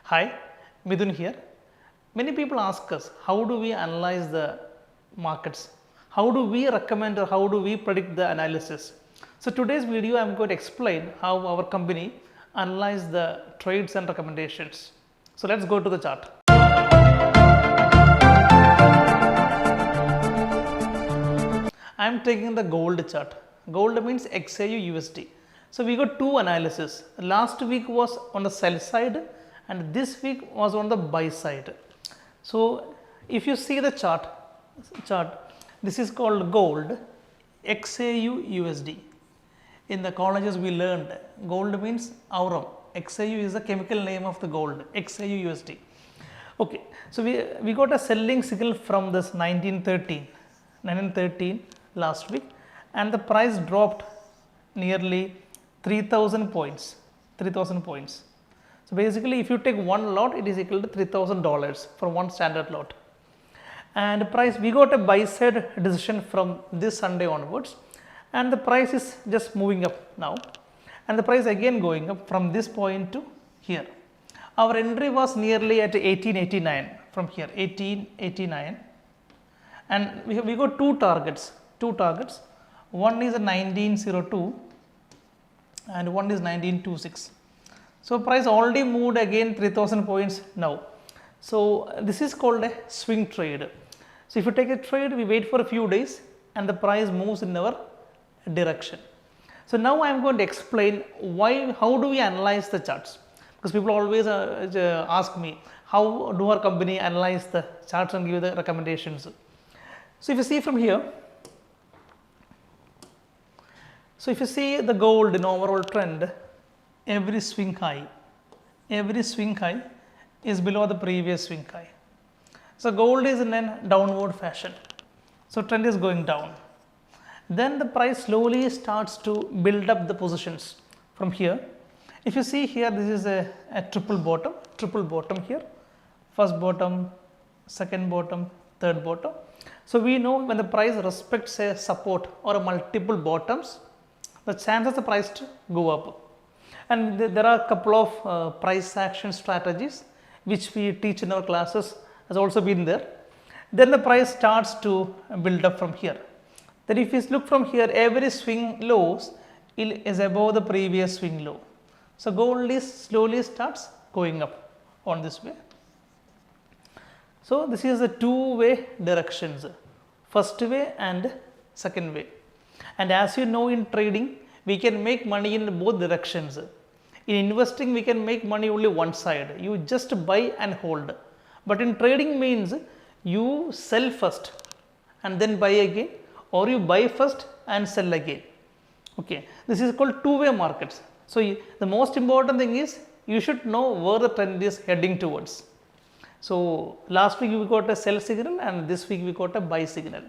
Hi, Midun here. Many people ask us, how do we analyze the markets? How do we recommend or how do we predict the analysis? So today's video I am going to explain how our company analyze the trades and recommendations. So let's go to the chart. I am taking the gold chart. Gold means XAU USD. So we got two analysis. Last week was on the sell side and this week was on the buy side. So if you see the chart, this is called gold XAU USD. In the colleges we learned gold means aurum. XAU is the chemical name of the gold, XAU USD. Okay, so we got a selling signal from this 1913 last week, and the price dropped nearly 3000 points. So basically if you take one lot, it is equal to $3,000 for one standard lot. And price, we got a buy side decision from this Sunday onwards, and the price is just moving up now, and the price again going up from this point to here. Our entry was nearly at 1889 from here, 1889, and we got two targets. One is 1902 and one is 1926. So price already moved again 3000 points now. So this is called a swing trade. So if you take a trade, we wait for a few days and the price moves in our direction. So now I am going to explain how do we analyze the charts, because people always ask me, how do our company analyze the charts and give the recommendations. So if you see from here, so if you see the gold in overall trend, every swing high is below the previous swing high. So gold is in a downward fashion. So trend is going down. Then the price slowly starts to build up the positions from here. If you see here, this is a triple bottom here. First bottom, second bottom, third bottom. So we know when the price respects a support or a multiple bottoms, the chances the price to go up. And there are a couple of price action strategies which we teach in our classes, has also been there. Then the price starts to build up from here. Then if you look from here, every swing lows is above the previous swing low. So gold is slowly starts going up on this way. So this is the two-way directions, first way and second way. And as you know, in trading we can make money in both directions. In investing we can make money only one side, you just buy and hold. But in trading means you sell first and then buy again, or you buy first and sell again. Okay, this is called two-way markets. So the most important thing is you should know where the trend is heading towards. So last week we got a sell signal and this week we got a buy signal.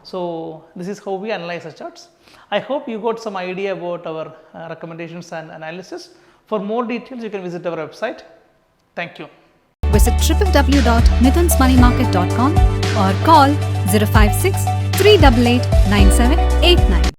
So this is how we analyze the charts. I hope you got some idea about our recommendations and analysis. For more details, you can visit our website. Thank you. Visit www.mithunsmoneymarket.com or call 056 388 9789.